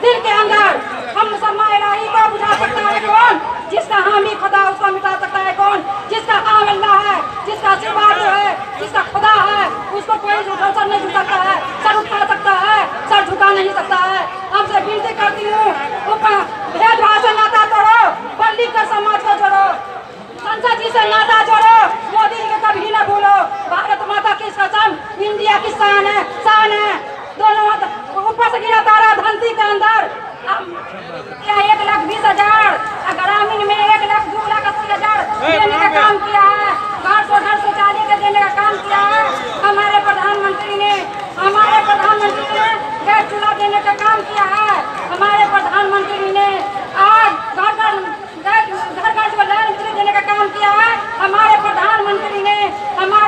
दिल के अंदर हम मुसलमान इलाही को बुझा सकता है कौन? जिसका हामी खुदा उसको मिटा सकता है कौन? जिसका काम अल्लाह है, जिसका सिवा जो है, जिसका खुदा है, उसको कोई सर नहीं झुका सकता है, सर उठा सकता है, सर झुका नहीं सकता है। हमसे विनती करती हूँ, भेदभाव से नाता तोड़ो, पढ़ लिख कर समाज को जोड़ो, संसद जी से नाता जोड़ो, मोदी जी के कभी न भूलो। भारत माता की कसम, इंडिया की शान है, शान है। दोनों ऊपर से गिरा तारा धरती के अंदर। क्या 1,20,000 ग्रामीण में 1,02,80,000 देने का काम किया है, घर शौचालय के देने का काम किया है हमारे प्रधानमंत्री ने। हमारे प्रधानमंत्री ने गैस चूल्हा देने का काम किया है हमारे प्रधानमंत्री ने। आज घर घर जो लाइन बिजली देने का काम किया है हमारे प्रधानमंत्री ने।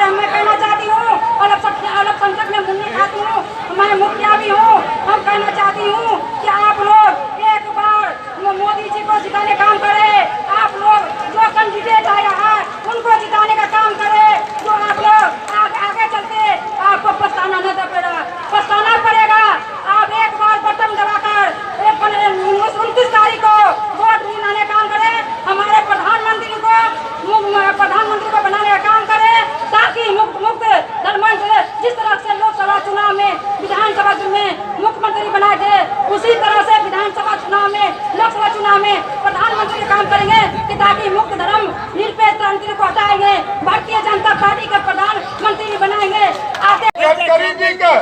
मैं कहना चाहती हूँ, अल्पसंख्यक में मुन्नी खाती हूँ, मैं मुखिया भी हूँ, हम कहना चाहती हूँ कि आप लोग एक बार मोदी जी को जिताने का काम करें। आप लोग जो कैंडिडेट आया है उनको जिताने का काम करें, जो आप लोग आगे चलते आपको पछताना पछताना पड़ेगा। आप एक बार बटन दबाकर 29 तारीख को वोट दिलाने का काम करें, हमारे प्रधानमंत्री को बनाने का काम करें, ताकि मुक्त धर्मंच जिस तरह से लोकसभा चुनाव में, विधानसभा में मुख्यमंत्री बनाए थे, उसी तरह से विधानसभा चुनाव में, लोकसभा चुनाव में प्रधानमंत्री काम करेंगे कि ताकि मुक्त धर्म निरपेक्ष तंत्र को हटाएंगे, भारतीय जनता पार्टी के प्रधानमंत्री बनाएंगे। गडकरी जी के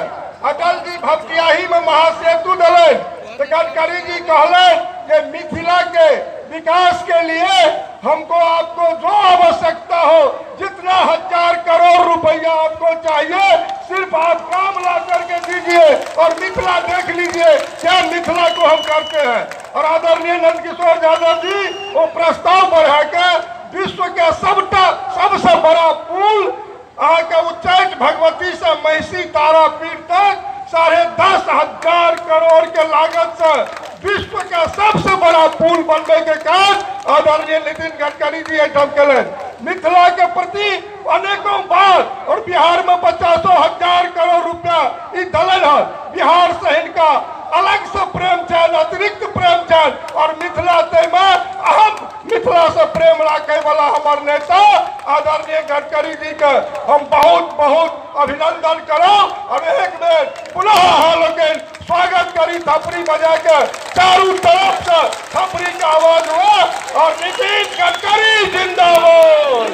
अटल जी भपटियाही में महासेतु डले तो गडकरी जी कहले कि मिथिला के विकास के लिए हमको आपको जो आवश्यकता हो, जितना 1000 करोड़ रुपया आपको चाहिए, सिर्फ आप काम ला करके दीजिए और मिथिला देख लीजिए क्या मिथिला को हम करते हैं। और आदरणीय नंदकिशोर यादव जी वो प्रस्ताव बढ़ा के विश्व के सबसे बड़ा पुल के उच्चैठ भगवती से महिषी तारापीठ तक 10,500 करोड़ के लागत से विश्व का सबसे बड़ा पुल बनने के काज आदरणीय नितिन गडकरी जी एकदम करें। मिथिला के प्रति अनेकों बार और बिहार में 50,000 करोड़ रुपया दलल है। बिहार से इनका अलग से प्रेम चैन, अतिरिक्त प्रेम चैन और मिथिला में अहम मिथिला से प्रेम रखे वाला हमारे नेता आदरणीय गडकरी जी के हम बहुत बहुत अभिनंदन करो। और एक बेर पुनः हालों स्वागत करी थपड़ी बजा के, चारों तरफ से थपड़ी का आवाज हुआ और नितिन गडकरी जिंदाबाद,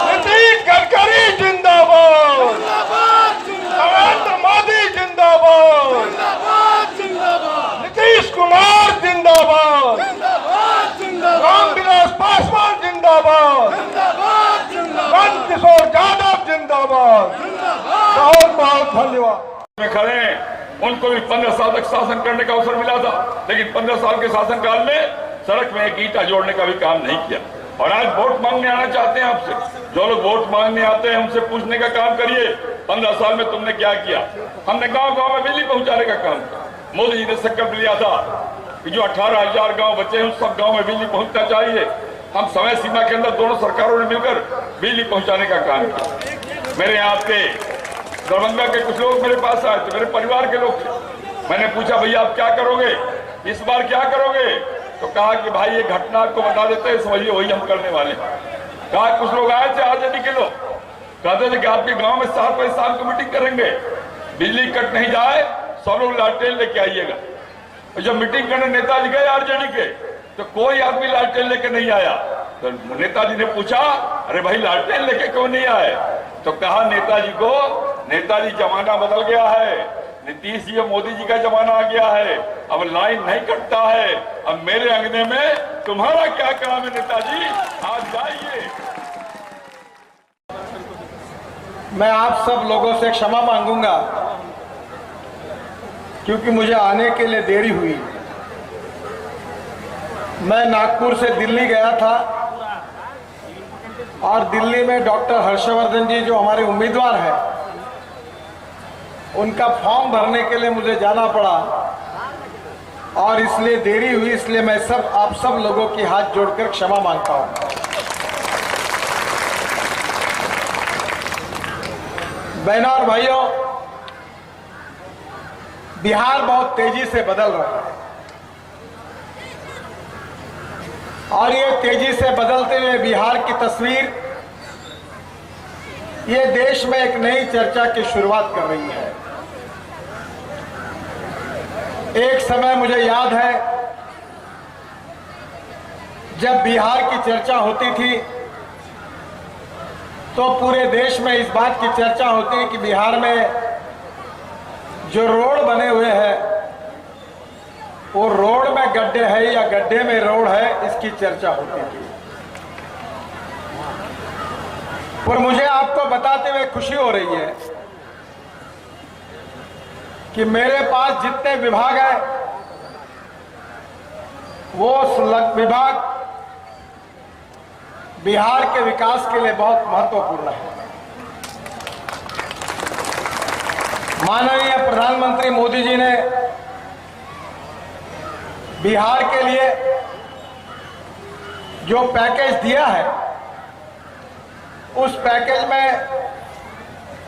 नितिन गडकरी जिंदाबाद, नरेंद्र मोदी जिंदाबाद, नीतीश कुमार जिंदाबाद, रामविलास पासवान जिंदाबाद, नंदकिशोर यादव जिंदाबाद। बहुत बहुत धन्यवाद। में खड़े उनको भी 15 साल तक शासन करने का अवसर मिला था, लेकिन 15 साल के शासनकाल में सड़क में एक ईंटा जोड़ने का भी काम नहीं किया। और आज वोट मांगने आना चाहते हैं आपसे, जो लोग वोट मांगने आते हैं उनसे पूछने का काम करिए 15 साल में तुमने क्या किया। हमने गांव गांव में बिजली पहुंचाने का काम किया। मोदी जी ने संकल्प लिया था कि जो 18,000 गांव बचे हैं उस सब गांव में बिजली पहुंचना चाहिए। हम समय सीमा के अंदर दोनों सरकारों ने मिलकर बिजली पहुंचाने का काम किया। मेरे यहाँ पे दरभंगा के कुछ लोग मेरे पास आए थे, मेरे परिवार के लोग थे। मैंने पूछा भैया आप क्या करोगे इस बार, क्या करोगे? तो कहा कि भाई ये घटना आपको बता देते हैं, समझिए वही हम करने वाले हैं। कहा कुछ लोग आए थे आजादी के लोग, कहते थे कि आपके गांव में 7 बजे शाम को मीटिंग करेंगे, बिजली कट नहीं जाए सब लोग लालटेन लेके आइएगा। और जब मीटिंग करने नेताजी गए आरजेडी के तो कोई आदमी लालटेन लेके नहीं आया। तो नेताजी ने पूछा अरे भाई लालटेन लेके क्यों नहीं आए? तो कहा नेताजी जमाना बदल गया है, नीतीश जी और मोदी जी का जमाना आ गया है, अब लाइन नहीं कटता है, अब मेरे अंगने में तुम्हारा क्या काम है नेताजी, आज जाइए। मैं आप सब लोगों से क्षमा मांगूंगा क्योंकि मुझे आने के लिए देरी हुई। मैं नागपुर से दिल्ली गया था और दिल्ली में डॉक्टर हर्षवर्धन जी जो हमारे उम्मीदवार हैं उनका फॉर्म भरने के लिए मुझे जाना पड़ा और इसलिए देरी हुई। इसलिए मैं आप सब लोगों की हाथ जोड़कर क्षमा मांगता हूं। बहनों और भाइयों, बिहार बहुत तेजी से बदल रहा है और ये तेजी से बदलते हुए बिहार की तस्वीर ये देश में एक नई चर्चा की शुरुआत कर रही है। एक समय मुझे याद है जब बिहार की चर्चा होती थी तो पूरे देश में इस बात की चर्चा होती है कि बिहार में जो रोड बने हुए हैं वो रोड में गड्ढे है या गड्ढे में रोड है, इसकी चर्चा होती थी। पर मुझे आपको बताते हुए खुशी हो रही है कि मेरे पास जितने विभाग है वो विभाग बिहार के विकास के लिए बहुत महत्वपूर्ण है। माननीय प्रधानमंत्री मोदी जी ने बिहार के लिए जो पैकेज दिया है उस पैकेज में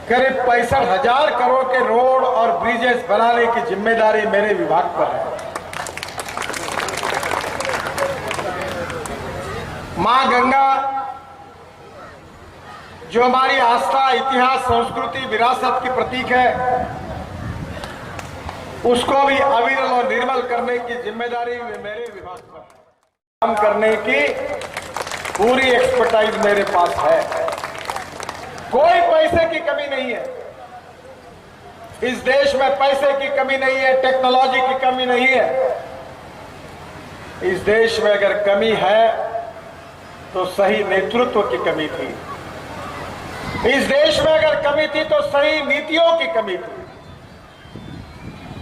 करीब 65,000 करोड़ के रोड और ब्रिजेस बनाने की जिम्मेदारी मेरे विभाग पर है। मां गंगा जो हमारी आस्था, इतिहास, संस्कृति, विरासत की प्रतीक है, उसको भी अविरल और निर्मल करने की जिम्मेदारी मेरे विभाग पर है। काम करने की पूरी एक्सपर्टाइज मेरे पास है। कोई पैसे की कमी नहीं है इस देश में, पैसे की कमी नहीं है, टेक्नोलॉजी की कमी नहीं है। इस देश में अगर कमी है तो सही नेतृत्व की कमी थी। इस देश में अगर कमी थी तो सही नीतियों की कमी थी।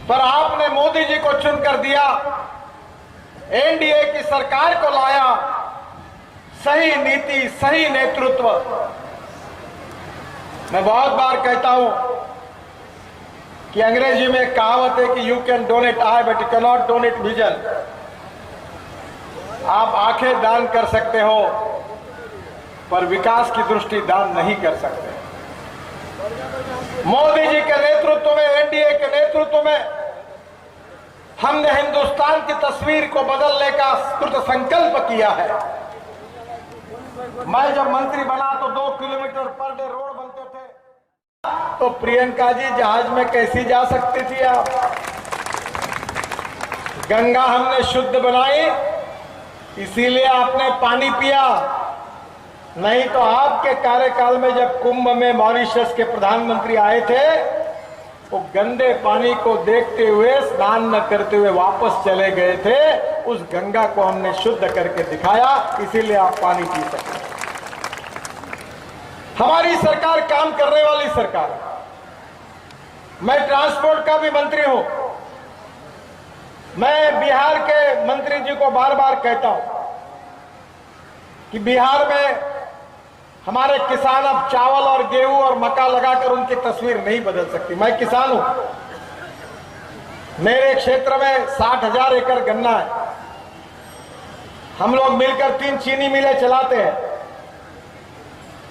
पर आपने मोदी जी को चुनकर दिया, एनडीए की सरकार को लाया, सही नीति, सही नेतृत्व। मैं बहुत बार कहता हूं कि अंग्रेजी में एक कहावत है कि you can donate I but you can not donate vision. आप आंखें दान कर सकते हो पर विकास की दृष्टि दान नहीं कर सकते। मोदी जी के नेतृत्व में, एनडीए के नेतृत्व में हमने हिंदुस्तान की तस्वीर को बदलने का कृत संकल्प किया है। मैं जब मंत्री बना तो 2 किलोमीटर पर डे रोड बनते थे तो प्रियंका जी जहाज में कैसी जा सकती थी आप? गंगा हमने शुद्ध बनाई, इसीलिए आपने पानी पिया। नहीं तो आपके कार्यकाल में जब कुंभ में मॉरिशस के प्रधानमंत्री आए थे वो गंदे पानी को देखते हुए, स्नान न करते हुए वापस चले गए थे। उस गंगा को हमने शुद्ध करके दिखाया, इसीलिए आप पानी पी सकते। हमारी सरकार काम करने वाली सरकार है। मैं ट्रांसपोर्ट का भी मंत्री हूं। मैं बिहार के मंत्री जी को बार बार कहता हूं कि बिहार में हमारे किसान अब चावल और गेहूं और मक्का लगाकर उनकी तस्वीर नहीं बदल सकती। मैं किसान हूं, मेरे क्षेत्र में 60,000 एकड़ गन्ना है। हम लोग मिलकर 3 चीनी मिलें चलाते हैं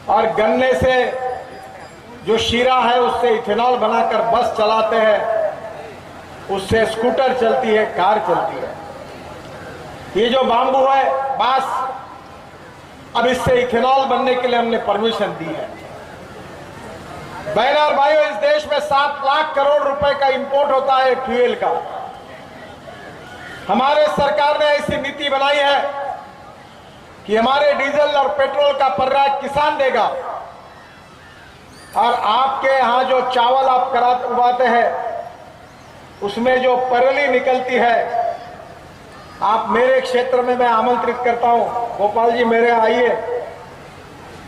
और गन्ने से जो शीरा है उससे इथेनॉल बनाकर बस चलाते हैं, उससे स्कूटर चलती है, कार चलती है। ये जो बांबू है, बांस, अब इससे इथेनॉल बनने के लिए हमने परमिशन दी है। बहनों और भाइयों, इस देश में 7 लाख करोड़ रुपए का इंपोर्ट होता है फ्यूल का। हमारे सरकार ने ऐसी नीति बनाई है कि हमारे डीजल और पेट्रोल का पर्याय किसान देगा और आपके यहां जो चावल आप उगाते हैं उसमें जो परली निकलती है, आप मेरे क्षेत्र में मैं आमंत्रित करता हूं, गोपाल जी मेरे आइए,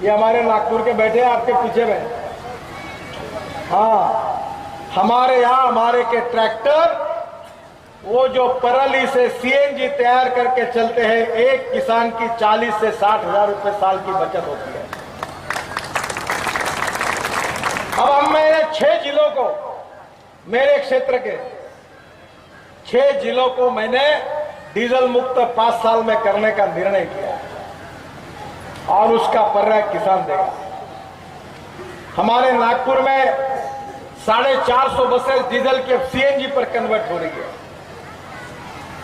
ये हमारे नागपुर के बैठे हैं आपके पीछे में। हाँ, हमारे यहाँ हमारे के ट्रैक्टर वो जो परली से सीएनजी तैयार करके चलते हैं, एक किसान की 40 से 60,000 रुपए साल की बचत होती है। अब हम मैंने 6 जिलों को, मेरे क्षेत्र के 6 जिलों को मैंने डीजल मुक्त 5 साल में करने का निर्णय किया और उसका पर्याय किसान देगा। हमारे नागपुर में 450 बसेस डीजल के सीएनजी पर कन्वर्ट हो रही है।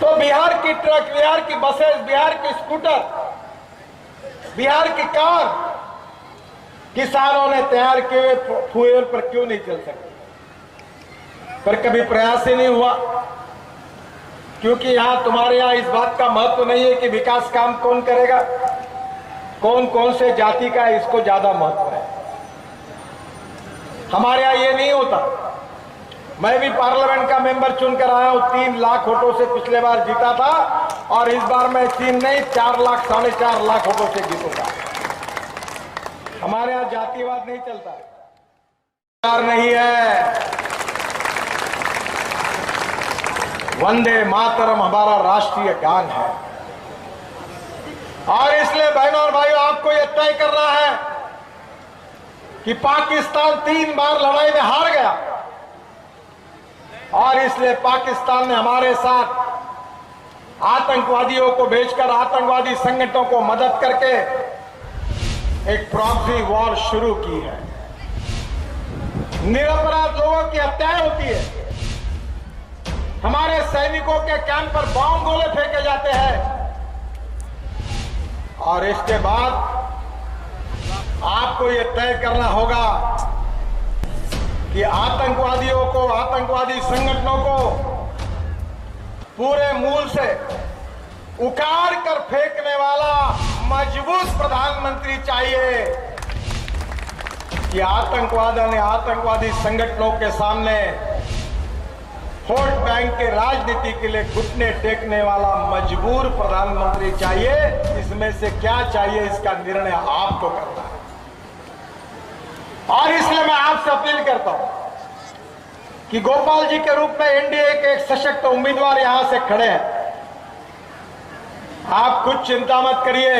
तो बिहार की ट्रक, बिहार की बसेस, बिहार की स्कूटर, बिहार की कार किसानों ने तैयार किए फ्यूल पर क्यों नहीं चल सकती? पर कभी प्रयास ही नहीं हुआ, क्योंकि यहां तुम्हारे यहां इस बात का महत्व नहीं है कि विकास काम कौन करेगा, कौन कौन से जाति का है, इसको ज्यादा महत्व है। हमारे यहां ये नहीं होता। मैं भी पार्लियामेंट का मेंबर चुनकर आया हूं, 3 लाख वोटों से पिछले बार जीता था और इस बार मैं 3 नहीं 4 लाख 4.5 लाख वोटों से जीतूंगा। हमारे यहां जातिवाद नहीं चलता, प्यार नहीं है। वंदे मातरम हमारा राष्ट्रीय गान है और इसलिए बहनों और भाइयों, आपको यह तय करना है कि पाकिस्तान 3 बार लड़ाई में हार गया और इसलिए पाकिस्तान ने हमारे साथ आतंकवादियों को भेजकर, आतंकवादी संगठनों को मदद करके एक प्रॉक्सी वॉर शुरू की है। निरपराध लोगों की हत्याएं होती है, हमारे सैनिकों के कैंप पर बम गोले फेंके जाते हैं और इसके बाद आपको यह तय करना होगा कि आतंकवादियों को, आतंकवादी संगठनों को पूरे मूल से उखाड़ कर फेंकने वाला मजबूत प्रधानमंत्री चाहिए कि आतंकवादी संगठनों के सामने वोट बैंक के राजनीति के लिए घुटने टेकने वाला मजबूर प्रधानमंत्री चाहिए। इसमें से क्या चाहिए, इसका निर्णय आपको करना है और इसलिए मैं आपसे अपील करता हूं कि गोपाल जी के रूप में एनडीए के एक सशक्त उम्मीदवार यहां से खड़े हैं। आप कुछ चिंता मत करिए,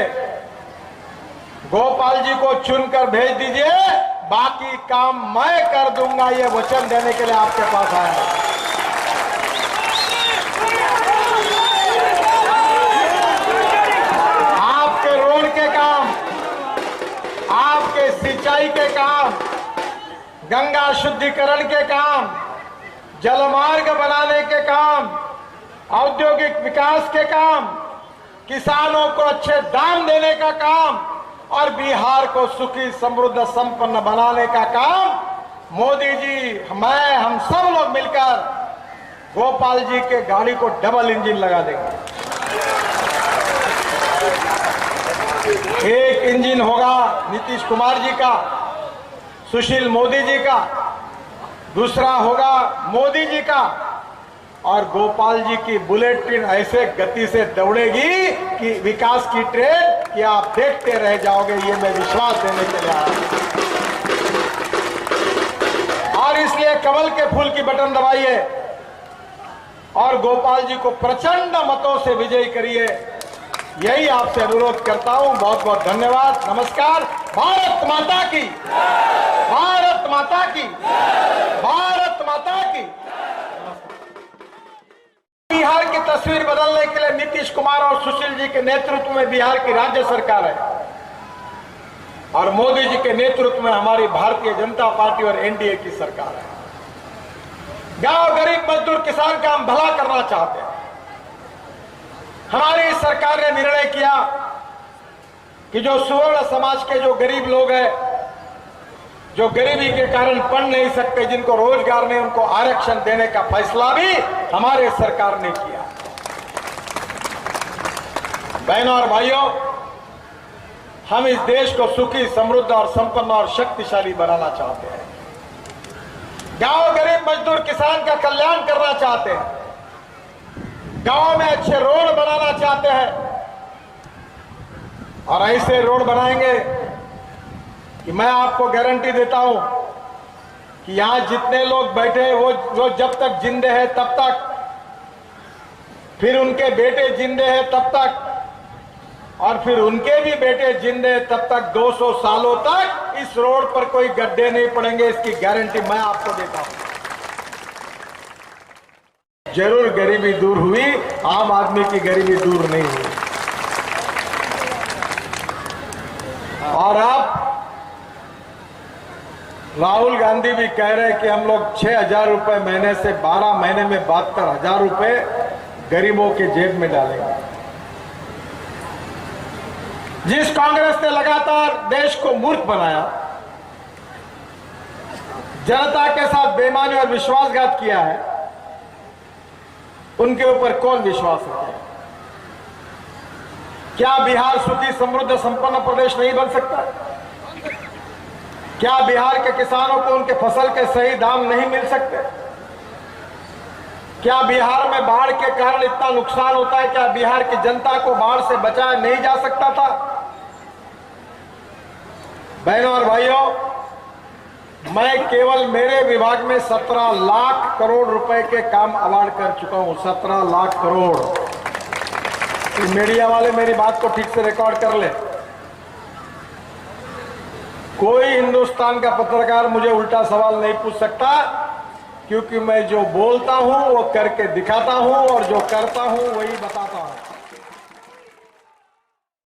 गोपाल जी को चुनकर भेज दीजिए, बाकी काम मैं कर दूंगा, ये वचन देने के लिए आपके पास आया है। आपके रोड के काम, आपके सिंचाई के काम, गंगा शुद्धिकरण के काम, जलमार्ग बनाने के काम, औद्योगिक विकास के काम, किसानों को अच्छे दाम देने का काम और बिहार को सुखी समृद्ध संपन्न बनाने का काम मोदी जी, मैं, हम सब लोग मिलकर गोपाल जी के गाड़ी को डबल इंजन लगा देंगे। एक इंजन होगा नीतीश कुमार जी का, सुशील मोदी जी का, दूसरा होगा मोदी जी का और गोपाल जी की बुलेट ट्रेन ऐसे गति से दौड़ेगी कि विकास की ट्रेन कि आप देखते रह जाओगे, ये मैं विश्वास देने के लिए आया और इसलिए कमल के फूल की बटन दबाइए और गोपाल जी को प्रचंड मतों से विजयी करिए, यही आपसे अनुरोध करता हूं। बहुत बहुत धन्यवाद, नमस्कार। भारत माता की, भारत माता की, भारत माता की। बिहार की तस्वीर बदलने के लिए नीतीश कुमार और सुशील जी के नेतृत्व में बिहार की राज्य सरकार है और मोदी जी के नेतृत्व में हमारी भारतीय जनता पार्टी और एनडीए की सरकार है। गांव गरीब मजदूर किसान का हम भला करना चाहते हैं। हमारी सरकार ने निर्णय किया कि जो सुवर्ण समाज के जो गरीब लोग हैं, जो गरीबी के कारण पढ़ नहीं सकते, जिनको रोजगार नहीं, उनको आरक्षण देने का फैसला भी हमारे सरकार ने किया। बहनों और भाइयों, हम इस देश को सुखी, समृद्ध और संपन्न और शक्तिशाली बनाना चाहते हैं। गांव गरीब मजदूर किसान का कल्याण करना चाहते हैं, गांव में अच्छे रोड बनाना चाहते हैं और ऐसे रोड बनाएंगे कि मैं आपको गारंटी देता हूं कि यहां जितने लोग बैठे हैं वो जब तक जिंदे हैं तब तक, फिर उनके बेटे जिंदे हैं तब तक और फिर उनके भी बेटे जिंदे हैं तब तक, 200 सालों तक इस रोड पर कोई गड्ढे नहीं पड़ेंगे, इसकी गारंटी मैं आपको देता हूं। जरूर गरीबी दूर हुई, आम आदमी की गरीबी दूर नहीं हुई और अब राहुल गांधी भी कह रहे हैं कि हम लोग 6,000 रुपए महीने से 12 महीने में 72,000 रुपए गरीबों के जेब में डालेंगे। जिस कांग्रेस ने लगातार देश को मूर्ख बनाया, जनता के साथ बेईमानी और विश्वासघात किया है, उनके ऊपर कौन विश्वास रखे? क्या बिहार सुखी समृद्ध संपन्न प्रदेश नहीं बन सकता? क्या बिहार के किसानों को उनके फसल के सही दाम नहीं मिल सकते? क्या बिहार में बाढ़ के कारण इतना नुकसान होता है? क्या बिहार की जनता को बाढ़ से बचाया नहीं जा सकता था? बहनों और भाइयों, मैं केवल मेरे विभाग में 17 लाख करोड़ रुपए के काम अवार्ड कर चुका हूं। 17 लाख करोड़। मीडिया वाले मेरी बात को ठीक से रिकॉर्ड कर ले। कोई हिंदुस्तान का पत्रकार मुझे उल्टा सवाल नहीं पूछ सकता, क्योंकि मैं जो बोलता हूं वो करके दिखाता हूं और जो करता हूं वही बताता हूं।